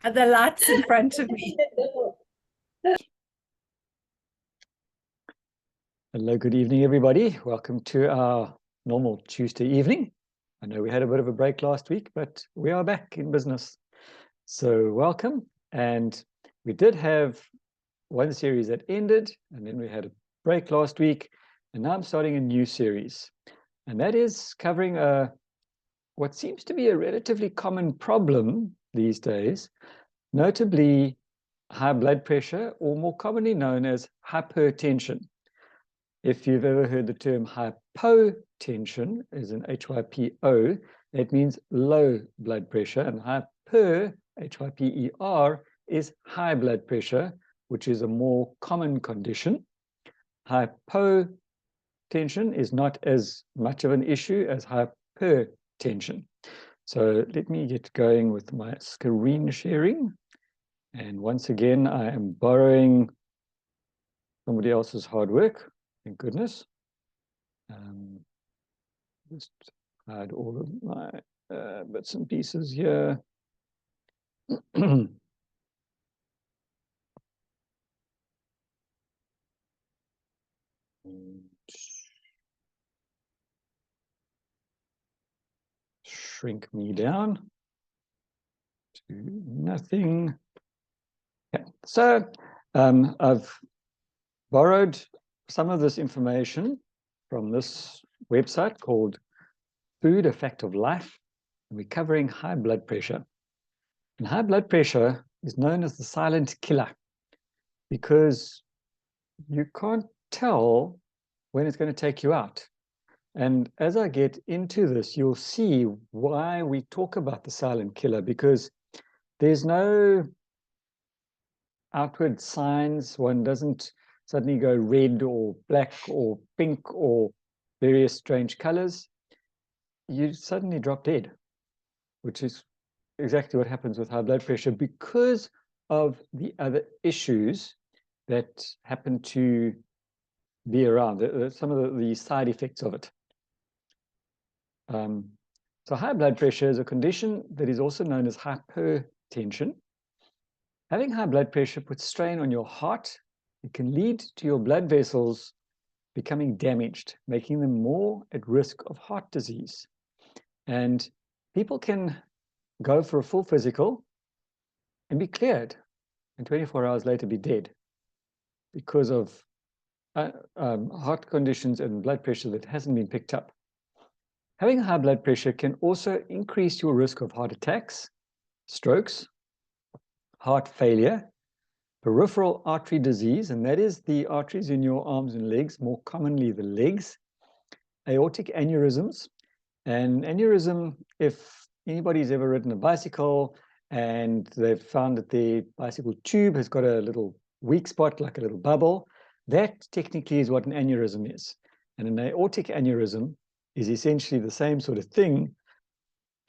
The lights in front of me. Hello, good evening, everybody. Welcome to our normal Tuesday evening. I know we had a bit of a break last week, but we are back in business. So welcome. And we did have one series that ended, and then we had a break last week. And now I'm starting a new series. And that is covering what seems to be a relatively common problem these days, notably high blood pressure, or more commonly known as hypertension. If you've ever heard the term hypotension, as in HYPO, that means low blood pressure, and hyper, HYPER, is high blood pressure, which is a more common condition. Hypotension is not as much of an issue as hypertension. So let me get going with my screen sharing. And once again, I am borrowing somebody else's hard work. Thank goodness. Just hide all of my bits and pieces here. Shrink me down to nothing. Okay. So I've borrowed some of this information from this website called Food, A Fact of Life, and we're covering high blood pressure. And high blood pressure is known as the silent killer because you can't tell when it's going to take you out. And as I get into this, you'll see why we talk about the silent killer, because there's no outward signs. One doesn't suddenly go red or black or pink or various strange colors. You suddenly drop dead, which is exactly what happens with high blood pressure because of the other issues that happen to be around, some of the side effects of it. So high blood pressure is a condition that is also known as hypertension. Having high blood pressure puts strain on your heart. It can lead to your blood vessels becoming damaged, making them more at risk of heart disease. And people can go for a full physical and be cleared, and 24 hours later be dead because of heart conditions and blood pressure that hasn't been picked up. Having high blood pressure can also increase your risk of heart attacks, strokes, heart failure, peripheral artery disease, and that is the arteries in your arms and legs, more commonly the legs, aortic aneurysms. And aneurysm, if anybody's ever ridden a bicycle and they've found that the bicycle tube has got a little weak spot, like a little bubble, that technically is what an aneurysm is. And an aortic aneurysm is essentially the same sort of thing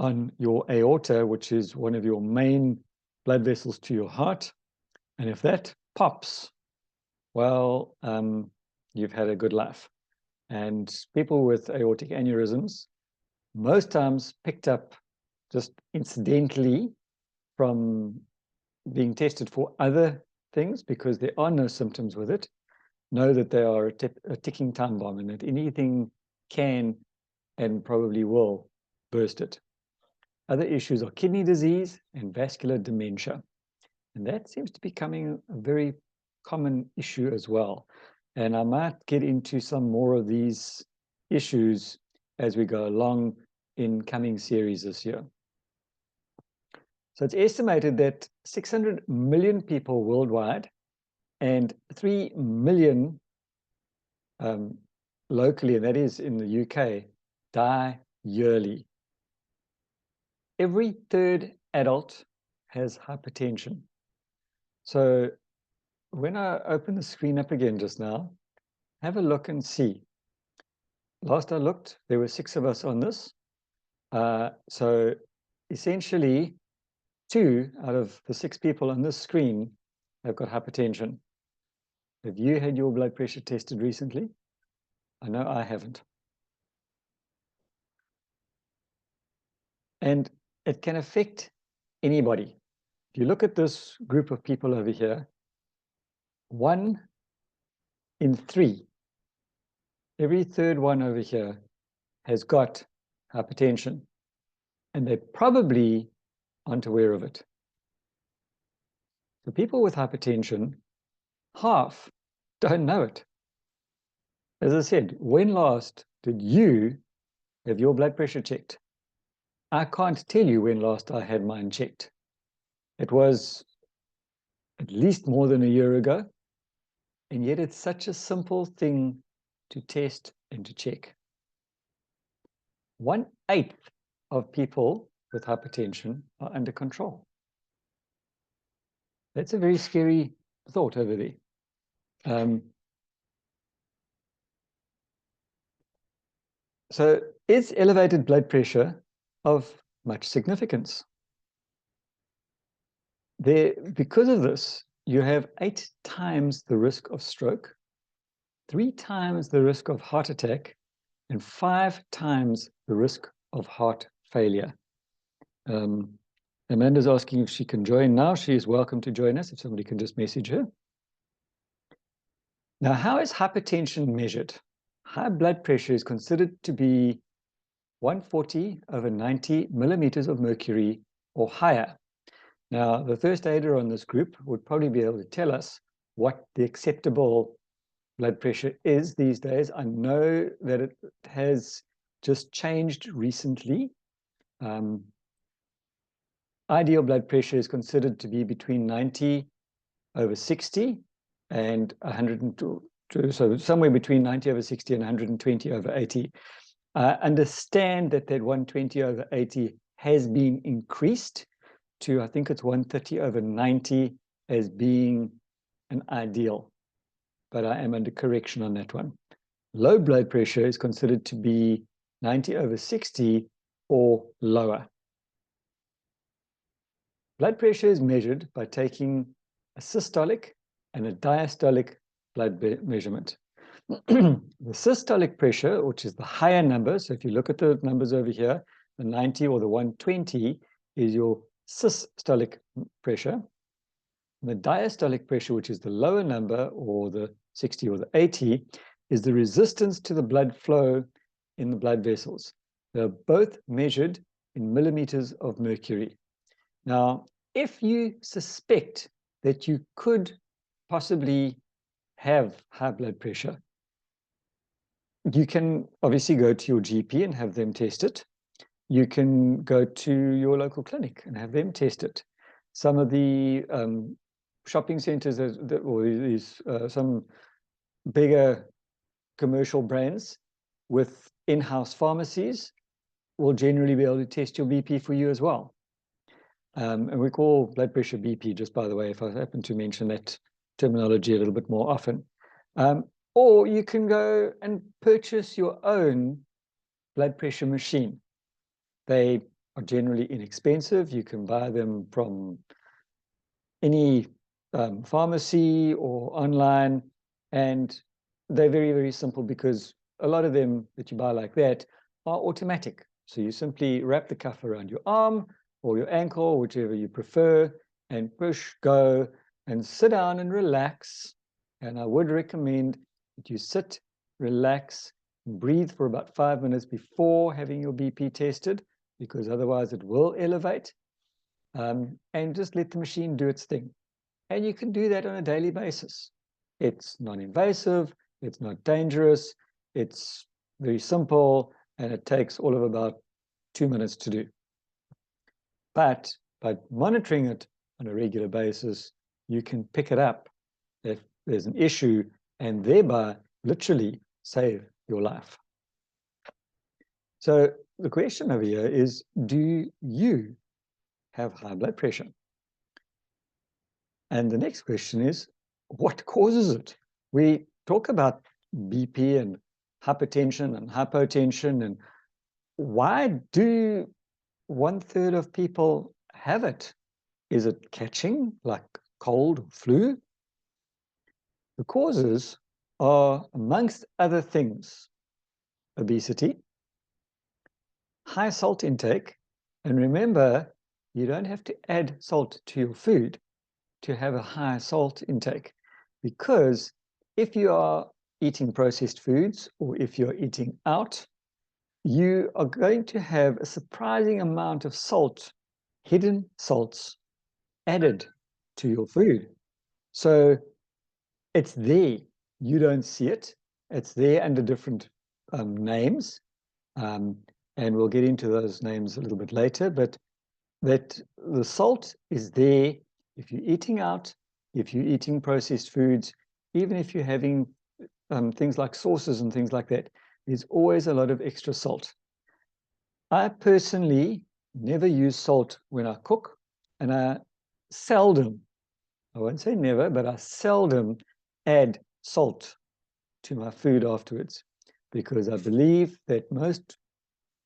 on your aorta, which is one of your main blood vessels to your heart. And if that pops, well, you've had a good life. And people with aortic aneurysms, most times picked up just incidentally from being tested for other things, because there are no symptoms with it, know that they are a ticking time bomb and that anything can and probably will burst it. Other issues are kidney disease and vascular dementia. And that seems to be becoming a very common issue as well. And I might get into some more of these issues as we go along in coming series this year. So it's estimated that 600 million people worldwide and 3 million locally, and that is in the UK, die yearly. Every third adult has hypertension. So when I open the screen up again just now, have a look and see. Last I looked, there were 6 of us on this. So essentially, 2 out of the 6 people on this screen have got hypertension. Have you had your blood pressure tested recently? I know I haven't. And it can affect anybody. If you look at this group of people over here, 1 in 3, every third one over here has got hypertension, and they probably aren't aware of it. So people with hypertension, half don't know it. As I said, when last did you have your blood pressure checked? I can't tell you when last I had mine checked. It was at least more than a year ago, and yet it's such a simple thing to test and to check. 1/8 of people with hypertension are under control. That's a very scary thought over there. So is elevated blood pressure of much significance? Because of this, you have 8 times the risk of stroke, 3 times the risk of heart attack, and 5 times the risk of heart failure. Amanda's asking if she can join now. She is welcome to join us if somebody can just message her. Now, how is hypertension measured? High blood pressure is considered to be 140/90 millimeters of mercury or higher. Now, the first aider on this group would probably be able to tell us what the acceptable blood pressure is these days. I know that it has just changed recently. Ideal blood pressure is considered to be between 90/60 and 102, so somewhere between 90/60 and 120/80. I understand that 120/80 has been increased to, I think it's 130/90 as being an ideal, but I am under correction on that one. Low blood pressure is considered to be 90/60 or lower. Blood pressure is measured by taking a systolic and a diastolic blood measurement. The systolic pressure, which is the higher number, so if you look at the numbers over here, the 90 or the 120 is your systolic pressure. And the diastolic pressure, which is the lower number, or the 60 or the 80, is the resistance to the blood flow in the blood vessels. They're both measured in millimeters of mercury. Now, if you suspect that you could possibly have high blood pressure, you can obviously go to your GP and have them test it. You can go to your local clinic and have them test it. Some of the shopping centers, or these some bigger commercial brands with in-house pharmacies will generally be able to test your BP for you as well. And we call blood pressure BP, just by the way, if I happen to mention that terminology a little bit more often. Or you can go and purchase your own blood pressure machine. They are generally inexpensive. You can buy them from any pharmacy or online, and they're very, very simple because a lot of them that you buy like that are automatic. So you simply wrap the cuff around your arm or your ankle, whichever you prefer, and push go and sit down and relax. And I would recommend that you sit, relax, and breathe for about 5 minutes before having your BP tested, because otherwise it will elevate. And just let the machine do its thing. And you can do that on a daily basis. It's non-invasive, it's not dangerous, it's very simple, and it takes all of about 2 minutes to do. But by monitoring it on a regular basis, you can pick it up if there's an issue and thereby literally save your life. So the question over here is, do you have high blood pressure? And the next question is, what causes it? We talk about BP and hypertension and hypotension, and why do 1/3 of people have it? Is it catching, like cold or flu? The causes are, amongst other things, obesity, high salt intake, and remember, you don't have to add salt to your food to have a high salt intake, because if you are eating processed foods or if you're eating out, you are going to have a surprising amount of salt, hidden salts added to your food. So it's there. You don't see it. It's there under different names. And we'll get into those names a little bit later, but that the salt is there if you're eating out, if you're eating processed foods, even if you're having things like sauces and things like that, there's always a lot of extra salt. I personally never use salt when I cook, and I seldom, I won't say never, but I seldom add salt to my food afterwards, because I believe that most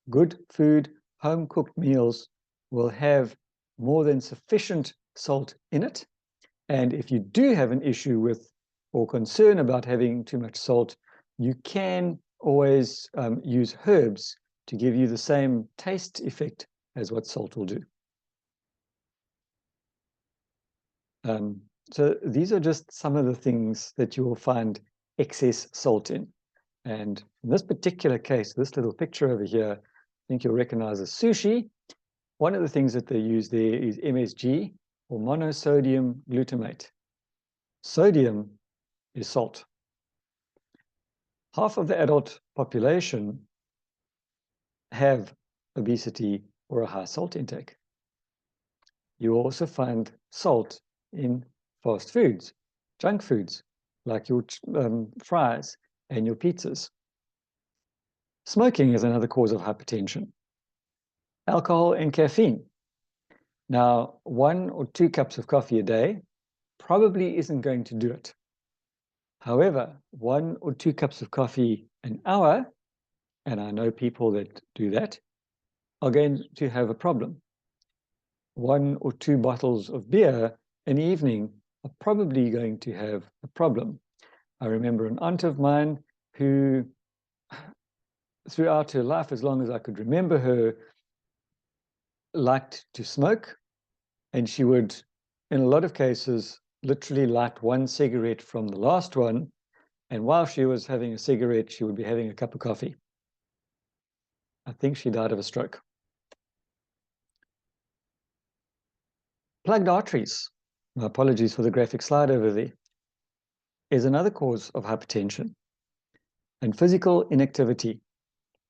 good food, home-cooked meals will have more than sufficient salt in it. And if you do have an issue with or concern about having too much salt, you can always use herbs to give you the same taste effect as what salt will do. So these are just some of the things that you will find excess salt in. And in this particular case, this little picture over here, I think you'll recognize as sushi. One of the things that they use there is MSG, or monosodium glutamate. Sodium is salt. Half of the adult population have obesity or a high salt intake. You also find salt in fast foods, junk foods, like your fries and your pizzas. Smoking is another cause of hypertension. Alcohol and caffeine. Now, 1 or 2 cups of coffee a day probably isn't going to do it. However, 1 or 2 cups of coffee an hour, and I know people that do that, are going to have a problem. 1 or 2 bottles of beer an evening are probably going to have a problem. I remember an aunt of mine who, throughout her life, as long as I could remember her, liked to smoke, and she would, in a lot of cases, literally light 1 cigarette from the last one, and while she was having a cigarette, she would be having a cup of coffee. I think she died of a stroke. Plugged arteries, my apologies for the graphic slide over there, is another cause of hypertension. And physical inactivity.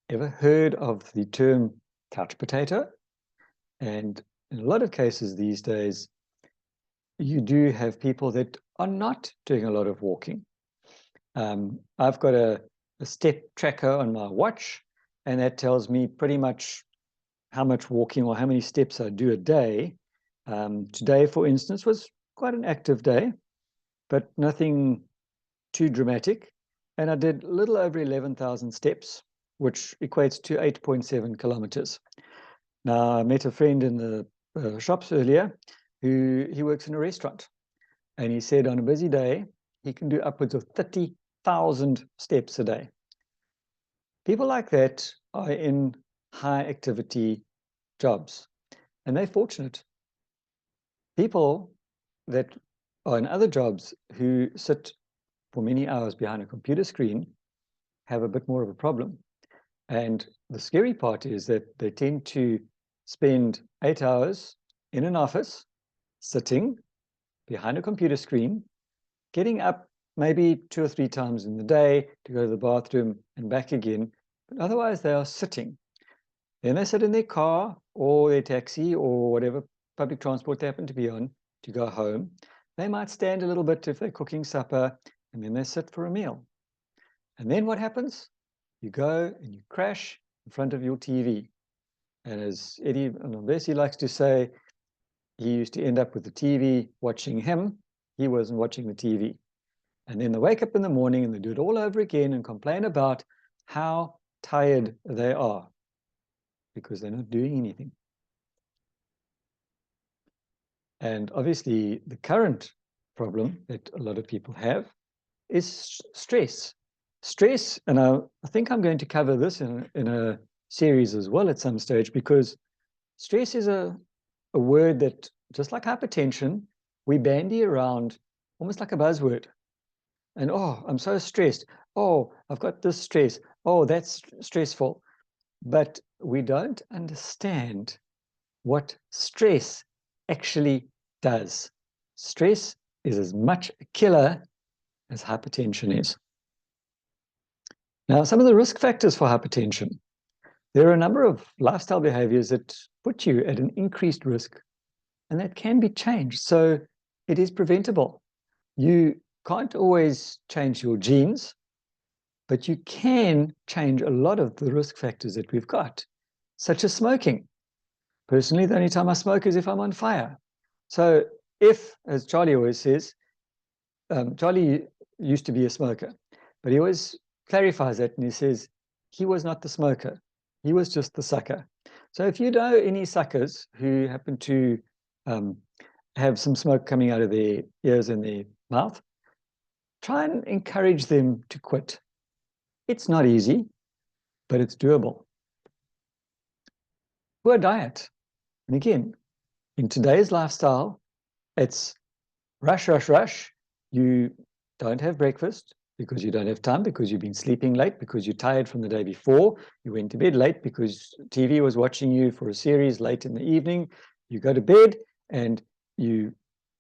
Ever heard of the term couch potato? And in a lot of cases these days, you do have people that are not doing a lot of walking. I've got a step tracker on my watch, and that tells me pretty much how much walking or how many steps I do a day. Today, for instance, was quite an active day, but nothing too dramatic. And I did a little over 11,000 steps, which equates to 8.7 kilometers. Now, I met a friend in the shops earlier he works in a restaurant. And he said on a busy day, he can do upwards of 30,000 steps a day. People like that are in high activity jobs, and they're fortunate. People that are in other jobs who sit for many hours behind a computer screen have a bit more of a problem. And the scary part is that they tend to spend 8 hours in an office, sitting behind a computer screen, getting up maybe 2 or 3 times in the day to go to the bathroom and back again, but otherwise they are sitting. Then they sit in their car or their taxi or whatever public transport they happen to be on to go home. They might stand a little bit if they're cooking supper, and then they sit for a meal. And then what happens? You go and you crash in front of your TV. And as Eddie Bessie likes to say, he used to end up with the TV watching him. He wasn't watching the TV. And then they wake up in the morning and they do it all over again and complain about how tired they are because they're not doing anything. And obviously, the current problem that a lot of people have is stress. Stress, and I think I'm going to cover this in a series as well at some stage, because stress is a a word that, just like hypertension, we bandy around almost like a buzzword. And, oh, I'm so stressed. Oh, I've got this stress. Oh, that's stressful. But we don't understand what stress actually does. Stress is as much a killer as hypertension is. Now, some of the risk factors for hypertension. There are a number of lifestyle behaviors that put you at an increased risk, and that can be changed. So it is preventable. You can't always change your genes, but you can change a lot of the risk factors that we've got, such as smoking. Personally, the only time I smoke is if I'm on fire. So if, as Charlie always says, Charlie used to be a smoker, but he always clarifies that and he says, he was not the smoker. He was just the sucker. So if you know any suckers who happen to have some smoke coming out of their ears and their mouth, try and encourage them to quit. It's not easy, but it's doable. Poor diet. And again, in today's lifestyle, it's rush, rush, rush. You don't have breakfast because you don't have time, because you've been sleeping late, because you're tired from the day before. You went to bed late because TV was watching you for a series late in the evening. You go to bed and you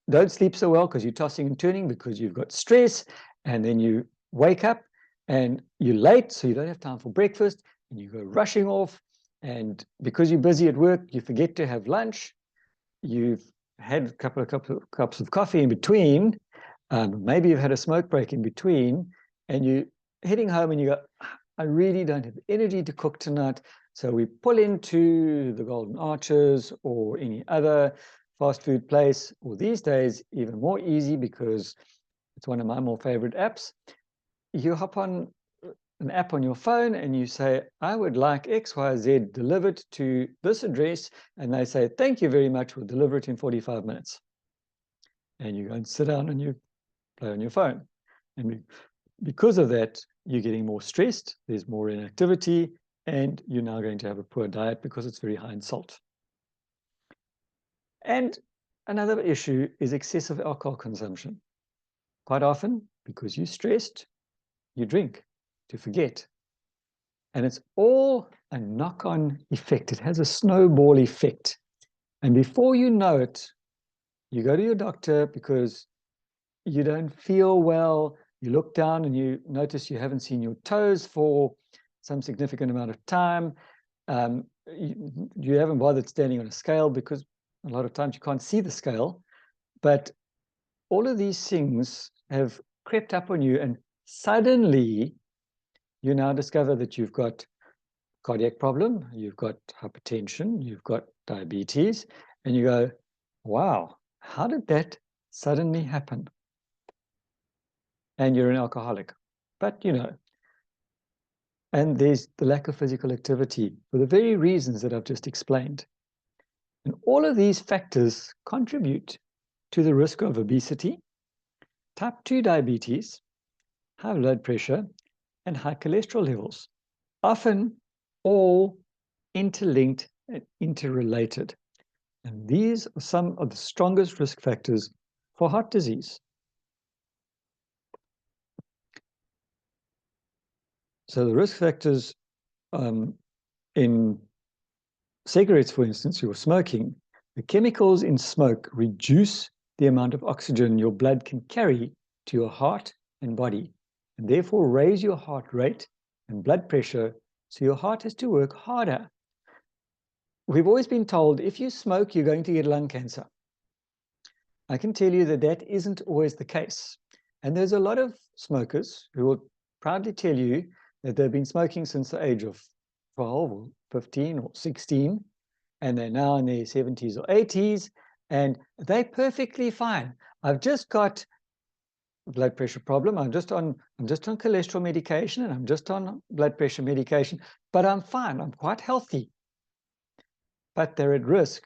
don't sleep so well because you're tossing and turning because you've got stress. And then you wake up and you're late, so you don't have time for breakfast, and you go rushing off. And because you're busy at work, you forget to have lunch. You've had a couple of cups of coffee in between. Maybe you've had a smoke break in between, and you're heading home and you go, I really don't have energy to cook tonight. So we pull into the Golden Arches or any other fast food place, or these days, even more easy because it's one of my more favorite apps. You hop on an app on your phone and you say, I would like XYZ delivered to this address. And they say, thank you very much, we'll deliver it in 45 minutes. And you go and sit down and you play on your phone. And because of that, you're getting more stressed, there's more inactivity, and you're now going to have a poor diet because it's very high in salt. And another issue is excessive alcohol consumption. Quite often, because you're stressed, you drink to forget. And it's all a knock-on effect. It has a snowball effect. And before you know it, you go to your doctor because you don't feel well. You look down and you notice you haven't seen your toes for some significant amount of time. You haven't bothered standing on a scale because a lot of times you can't see the scale. But all of these things have crept up on you, and suddenly you now discover that you've got cardiac problem, you've got hypertension, you've got diabetes, and you go, wow, how did that suddenly happen? And you're an alcoholic. But, and there's the lack of physical activity for the very reasons that I've just explained. And all of these factors contribute to the risk of obesity, type 2 diabetes, high blood pressure, and high cholesterol levels, often all interlinked and interrelated. And these are some of the strongest risk factors for heart disease. So the risk factors in cigarettes, for instance, you're smoking, the chemicals in smoke reduce the amount of oxygen your blood can carry to your heart and body, and therefore raise your heart rate and blood pressure, so your heart has to work harder. We've always been told if you smoke, you're going to get lung cancer. I can tell you that that isn't always the case. And there's a lot of smokers who will proudly tell you that they've been smoking since the age of 12 or 15 or 16, and they're now in their 70s or 80s, and they're perfectly fine. I've just got a blood pressure problem. I'm just on cholesterol medication, and I'm just on blood pressure medication, but I'm fine. I'm quite healthy. But they're at risk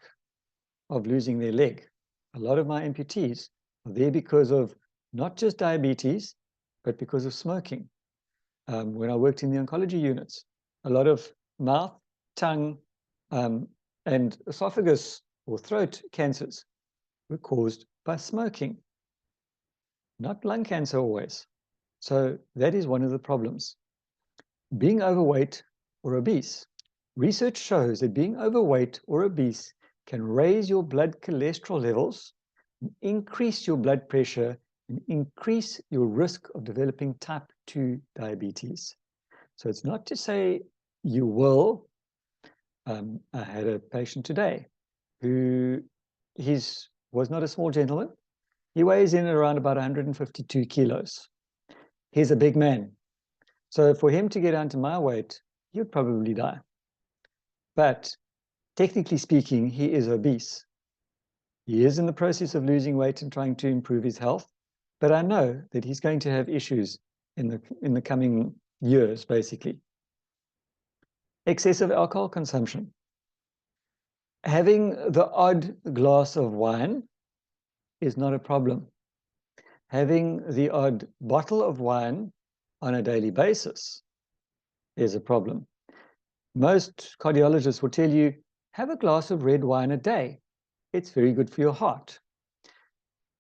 of losing their leg. A lot of my amputees are there because of not just diabetes, but because of smoking. When I worked in the oncology units, a lot of mouth, tongue, and esophagus or throat cancers were caused by smoking, not lung cancer always. So that is one of the problems. Being overweight or obese. Research shows that being overweight or obese can raise your blood cholesterol levels, increase your blood pressure, and increase your risk of developing type 2 diabetes. So it's not to say you will. I had a patient today who was not a small gentleman. He weighs in at around about 152 kilos. He's a big man. So for him to get down to my weight, he would probably die. But technically speaking, he is obese. He is in the process of losing weight and trying to improve his health. But I know that he's going to have issues in the coming years, basically. Excessive alcohol consumption. Having the odd glass of wine is not a problem. Having the odd bottle of wine on a daily basis is a problem. Most cardiologists will tell you, have a glass of red wine a day. It's very good for your heart,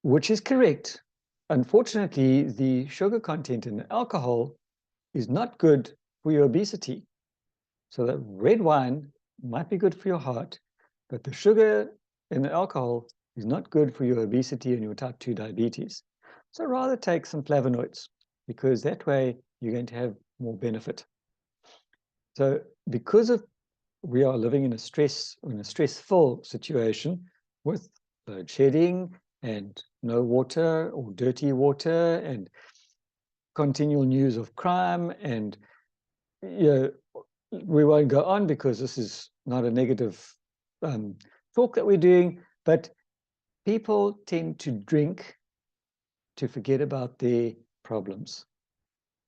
which is correct. Unfortunately, the sugar content in the alcohol is not good for your obesity. So that red wine might be good for your heart, but the sugar in the alcohol is not good for your obesity and your type 2 diabetes. So rather take some flavonoids, because that way you're going to have more benefit. So because we are living in a stressful situation with load shedding and no water or dirty water and continual news of crime, and we won't go on because this is not a negative talk that we're doing, but people tend to drink to forget about their problems,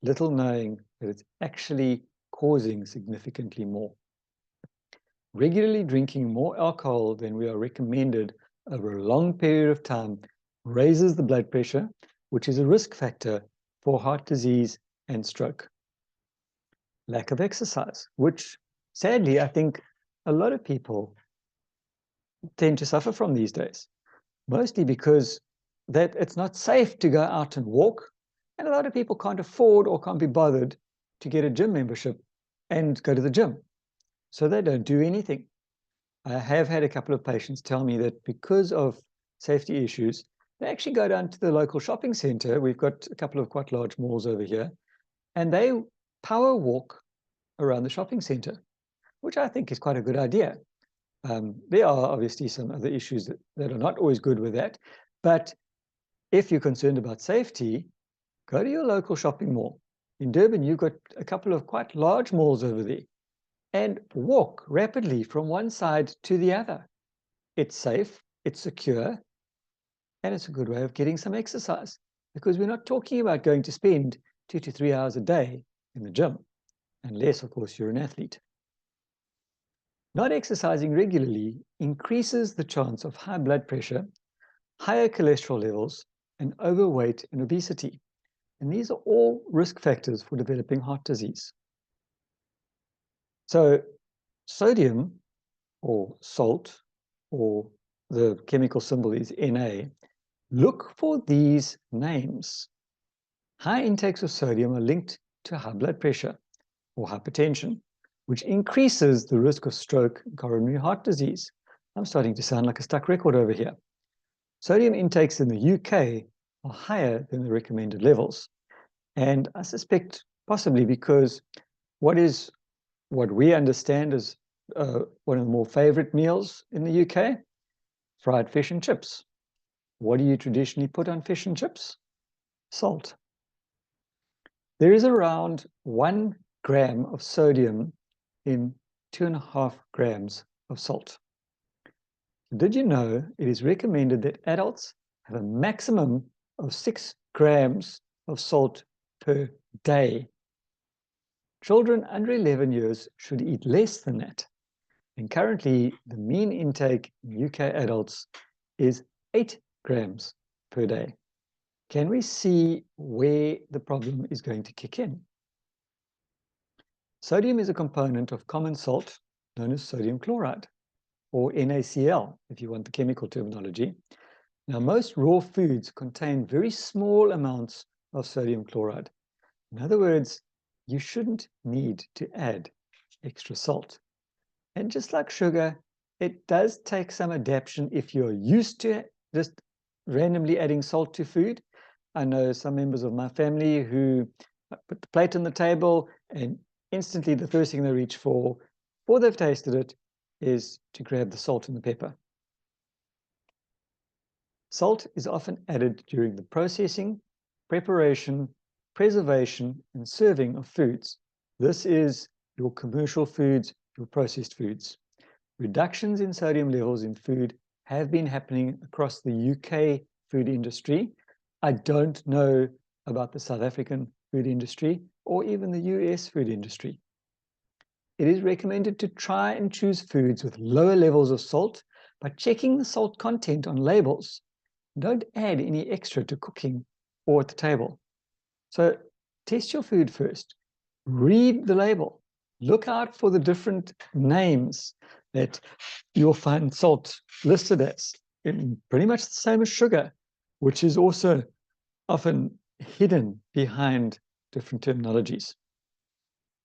little knowing that it's actually causing significantly more. Regularly drinking more alcohol than we are recommended over a long period of time raises the blood pressure, which is a risk factor for heart disease and stroke. Lack of exercise, which sadly I think a lot of people tend to suffer from these days, mostly because that it's not safe to go out and walk, and a lot of people can't afford or can't be bothered to get a gym membership and go to the gym, so they don't do anything. I have had a couple of patients tell me that because of safety issues, they actually go down to the local shopping center. We've got a couple of quite large malls over here, and they power walk around the shopping center, which I think is quite a good idea. There are obviously some other issues that are not always good with that, but if you're concerned about safety, go to your local shopping mall. In Durban, you've got a couple of quite large malls over there, and walk rapidly from one side to the other. It's safe, it's secure, and it's a good way of getting some exercise, because we're not talking about going to spend 2 to 3 hours a day in the gym, unless, of course, you're an athlete. Not exercising regularly increases the chance of high blood pressure, higher cholesterol levels, and overweight and obesity. And these are all risk factors for developing heart disease. So sodium, or salt, or the chemical symbol is Na, look for these names. High intakes of sodium are linked to high blood pressure or hypertension, which increases the risk of stroke and coronary heart disease. I'm starting to sound like a stuck record over here. Sodium intakes in the UK are higher than the recommended levels. And I suspect possibly because what we understand as one of the more favorite meals in the UK, fried fish and chips. What do you traditionally put on fish and chips? Salt. There is around 1 gram of sodium in 2.5 grams of salt. Did you know it is recommended that adults have a maximum of 6 grams of salt per day? Children under 11 years should eat less than that. And currently, the mean intake in UK adults is 8 grams per day. Can we see where the problem is going to kick in? Sodium is a component of common salt known as sodium chloride. or NaCl, if you want the chemical terminology. Now, most raw foods contain very small amounts of sodium chloride. In other words, you shouldn't need to add extra salt. And just like sugar, it does take some adaptation if you're used to just randomly adding salt to food. I know some members of my family who put the plate on the table and instantly the first thing they reach for, before they've tasted it, is to grab the salt and the pepper. Salt is often added during the processing, preparation, preservation, and serving of foods. This is your commercial foods, your processed foods. Reductions in sodium levels in food have been happening across the UK food industry. I don't know about the South African food industry or even the US food industry. It is recommended to try and choose foods with lower levels of salt by checking the salt content on labels. Don't add any extra to cooking or at the table. So test your food first. Read the label. Look out for the different names that you'll find salt listed as. Pretty much the same as sugar, which is also often hidden behind different terminologies.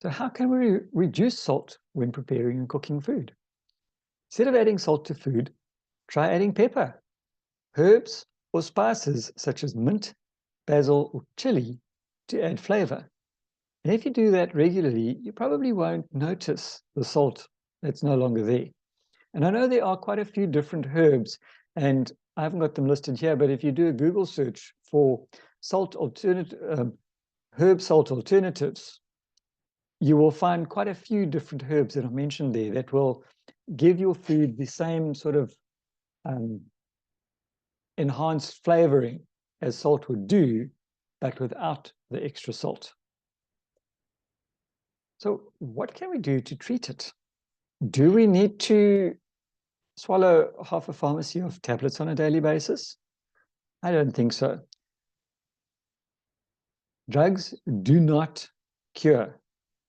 So how can we reduce salt when preparing and cooking food? Instead of adding salt to food, try adding pepper, herbs, or spices such as mint, basil, or chili to add flavor. And if you do that regularly, you probably won't notice the salt that's no longer there. And I know there are quite a few different herbs, and I haven't got them listed here, but if you do a Google search for herb salt alternatives, you will find quite a few different herbs that are mentioned there that will give your food the same sort of enhanced flavoring as salt would do, but without the extra salt. So what can we do to treat it? Do we need to swallow half a pharmacy of tablets on a daily basis? I don't think so. Drugs do not cure.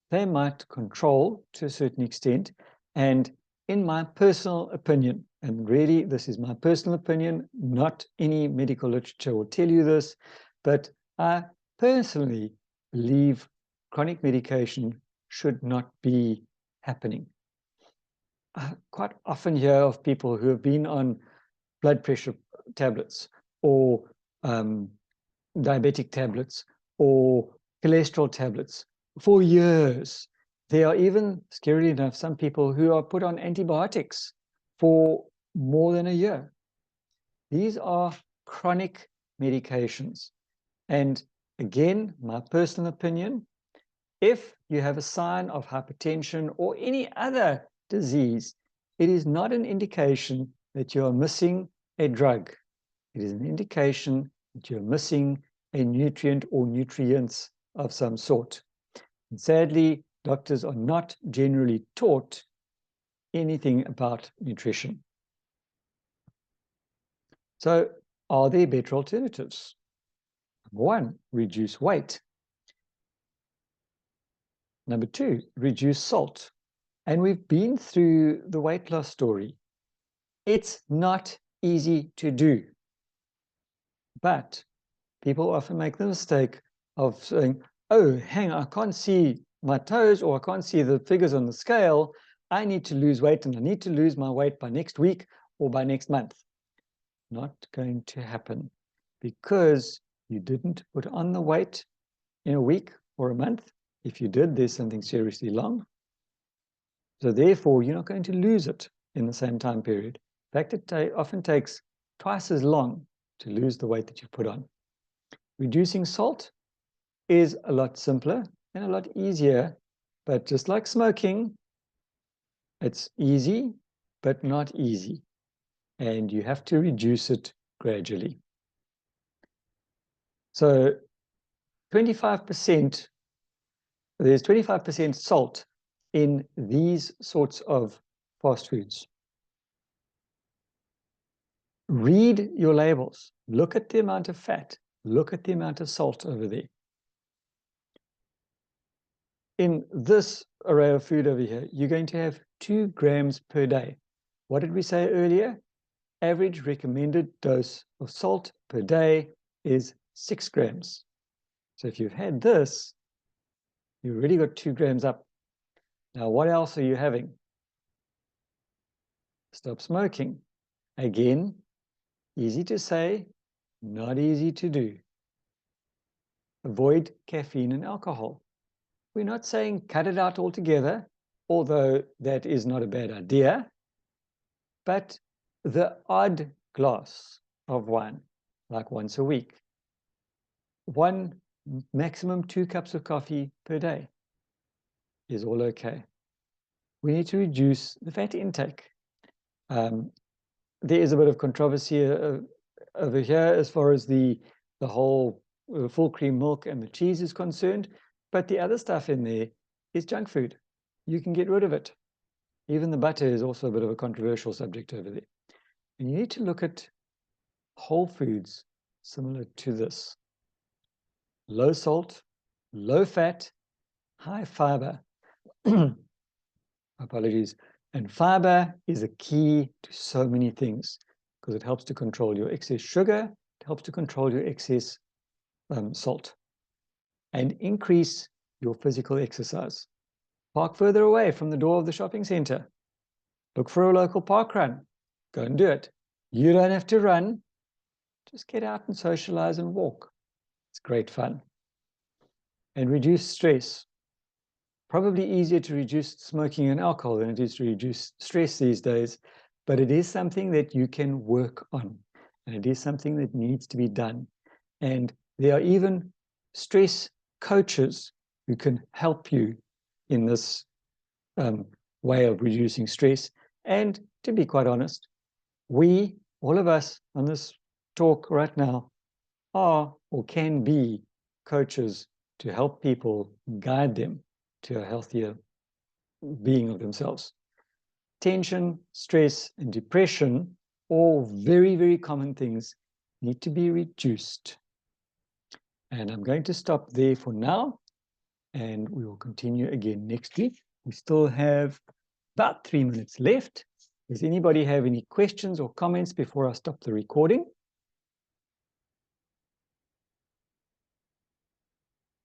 They might control to a certain extent. And in my personal opinion, and really this is my personal opinion, not any medical literature will tell you this, but I personally believe chronic medication should not be happening. I quite often hear of people who have been on blood pressure tablets or diabetic tablets or cholesterol tablets for years. There are even, scarily enough, some people who are put on antibiotics for more than a year. These are chronic medications. And again, my personal opinion, if you have a sign of hypertension or any other disease, it is not an indication that you are missing a drug. It is an indication that you're missing a nutrient or nutrients of some sort. And sadly, doctors are not generally taught anything about nutrition. So, are there better alternatives? Number one, reduce weight. Number two, reduce salt. And we've been through the weight loss story. It's not easy to do. But people often make the mistake of saying, oh, hang on, I can't see my toes or I can't see the figures on the scale. I need to lose weight and I need to lose my weight by next week or by next month. Not going to happen because you didn't put on the weight in a week or a month. If you did, there's something seriously wrong. So therefore, you're not going to lose it in the same time period. In fact, it often takes twice as long to lose the weight that you put on. Reducing salt is a lot simpler and a lot easier, but just like smoking, it's easy, but not easy. And you have to reduce it gradually. So 25%, there's 25% salt in these sorts of fast foods. Read your labels. Look at the amount of fat. Look at the amount of salt over there. In this array of food over here, you're going to have 2 grams per day. What did we say earlier? Average recommended dose of salt per day is 6 grams. So if you've had this, you've already got 2 grams up. Now, what else are you having? Stop smoking. Again, easy to say, not easy to do. Avoid caffeine and alcohol. We're not saying cut it out altogether, although that is not a bad idea, but the odd glass of wine, like once a week. Maximum 2 cups of coffee per day is all okay. We need to reduce the fat intake. There is a bit of controversy over here as far as the whole full cream milk and the cheese is concerned, but the other stuff in there is junk food. You can get rid of it. Even the butter is also a bit of a controversial subject over there. And you need to look at whole foods similar to this. Low salt, low fat, high fiber. Apologies. And fiber is a key to so many things because it helps to control your excess sugar, it helps to control your excess salt, and increase your physical exercise. Park further away from the door of the shopping center. Look for a local park run. Go and do it. You don't have to run. Just get out and socialize and walk. It's great fun. And reduce stress. Probably easier to reduce smoking and alcohol than it is to reduce stress these days, but it is something that you can work on, and it is something that needs to be done. And there are even stress coaches who can help you in this way of reducing stress. And to be quite honest, we, all of us on this talk right now, are or can be coaches to help people, guide them to a healthier being of themselves. Tension, stress, and depression, all very, very common things, need to be reduced. And I'm going to stop there for now, and we will continue again next week. We still have about 3 minutes left. Does anybody have any questions or comments before I stop the recording?